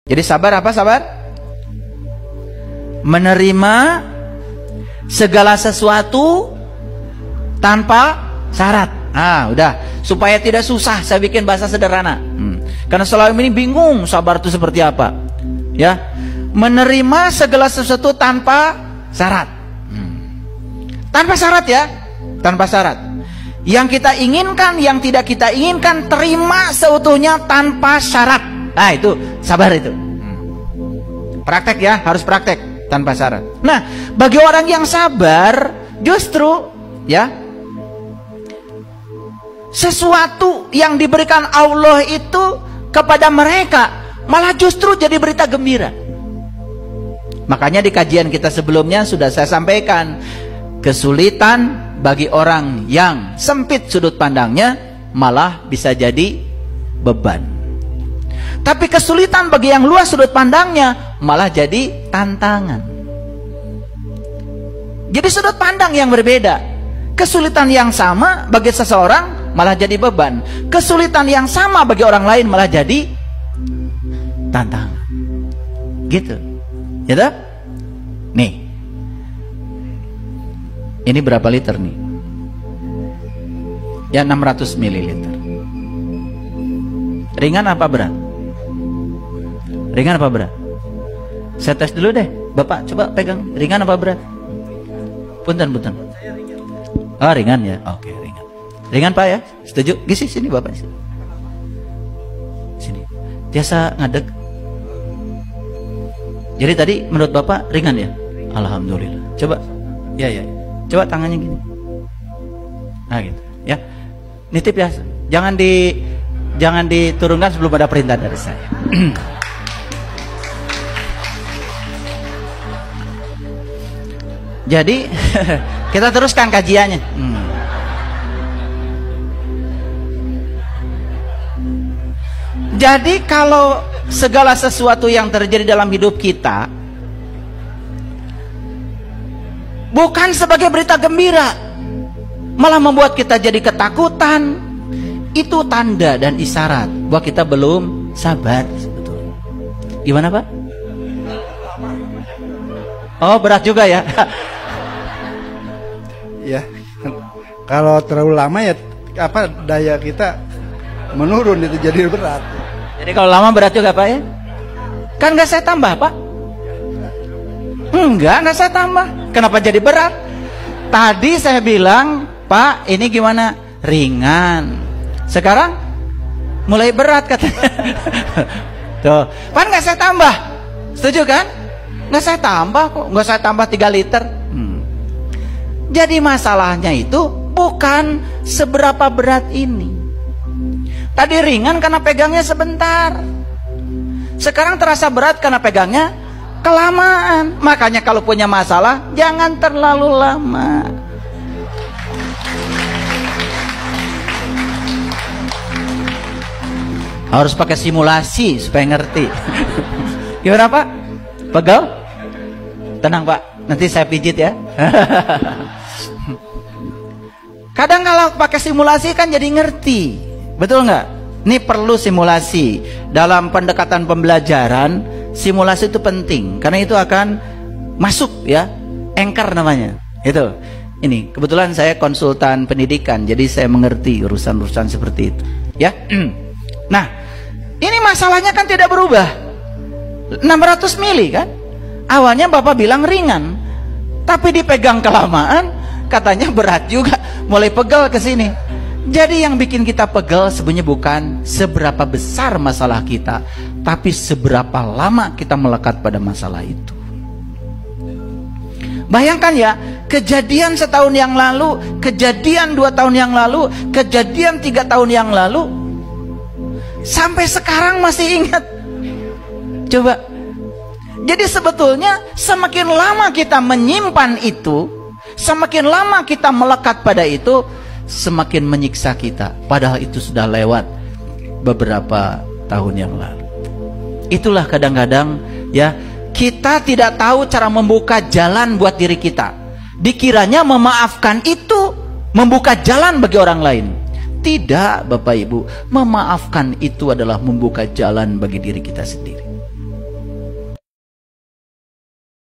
Jadi sabar apa sabar? Menerima segala sesuatu tanpa syarat. Ah, udah. Supaya tidak susah saya bikin bahasa sederhana. Karena selama ini bingung sabar itu seperti apa. Ya. Menerima segala sesuatu tanpa syarat. Tanpa syarat ya. Tanpa syarat. Yang kita inginkan, yang tidak kita inginkan, terima seutuhnya tanpa syarat. Nah itu, sabar itu. Praktek ya, harus praktek tanpa syarat. Nah, bagi orang yang sabar, justru ya, sesuatu yang diberikan Allah itu kepada mereka malah justru jadi berita gembira. Makanya di kajian kita sebelumnya sudah saya sampaikan, kesulitan bagi orang yang sempit sudut pandangnya malah bisa jadi beban. Tapi kesulitan bagi yang luas sudut pandangnya malah jadi tantangan. Jadi sudut pandang yang berbeda. Kesulitan yang sama bagi seseorang malah jadi beban. Kesulitan yang sama bagi orang lain malah jadi tantangan. Gitu. Gitu? Nih. Ini berapa liter nih? Ya 600 ml. Ringan apa berat? Ringan apa berat? Saya tes dulu deh. Bapak coba pegang. Ringan apa berat? Punten. Oh ringan ya. Oke ringan. Ringan Pak ya? Setuju? Gisi sini Bapak. Sini. Biasa ngadeg. Jadi tadi menurut Bapak ringan ya? Alhamdulillah. Coba. Ya. Coba tangannya gini. Nah gitu ya. Nitip ya. Jangan diturunkan sebelum ada perintah dari saya. Jadi kita teruskan kajiannya. Jadi kalau segala sesuatu yang terjadi dalam hidup kita bukan sebagai berita gembira, malah membuat kita jadi ketakutan, itu tanda dan isyarat bahwa kita belum sabar sebetulnya. Gimana Pak? Oh berat juga ya. Ya, kalau terlalu lama ya daya kita menurun, itu jadi berat. Jadi kalau lama berat juga Pak ya? Kan nggak saya tambah Pak? Nggak saya tambah. Kenapa jadi berat? Tadi saya bilang, Pak, ini gimana? Ringan. Sekarang mulai berat katanya. Tuh, Pak nggak saya tambah. Setuju kan? Nggak saya tambah kok. Nggak saya tambah 3 liter. Jadi masalahnya itu bukan seberapa berat ini. Tadi ringan karena pegangnya sebentar. Sekarang terasa berat karena pegangnya kelamaan. Makanya kalau punya masalah jangan terlalu lama. Harus pakai simulasi supaya ngerti. Gimana Pak? Pegel? Tenang Pak, nanti saya pijit ya. Kadang kalau pakai simulasi kan jadi ngerti. Betul nggak? Ini perlu simulasi. Dalam pendekatan pembelajaran, simulasi itu penting karena itu akan masuk ya, anchor namanya. Itu. Ini kebetulan saya konsultan pendidikan, jadi saya mengerti urusan-urusan seperti itu. Ya. Nah, ini masalahnya kan tidak berubah. 600 mili kan? Awalnya Bapak bilang ringan, tapi dipegang kelamaan katanya berat juga, mulai pegel ke sini. Jadi yang bikin kita pegel sebenarnya bukan seberapa besar masalah kita, tapi seberapa lama kita melekat pada masalah itu. Bayangkan ya, kejadian setahun yang lalu, kejadian 2 tahun yang lalu, kejadian 3 tahun yang lalu, sampai sekarang masih ingat. Coba. Jadi sebetulnya semakin lama kita menyimpan itu, semakin lama kita melekat pada itu, semakin menyiksa kita. Padahal itu sudah lewat beberapa tahun yang lalu. Itulah kadang-kadang ya, kita tidak tahu cara membuka jalan buat diri kita. Dikiranya memaafkan itu membuka jalan bagi orang lain. Tidak Bapak Ibu, memaafkan itu adalah membuka jalan bagi diri kita sendiri.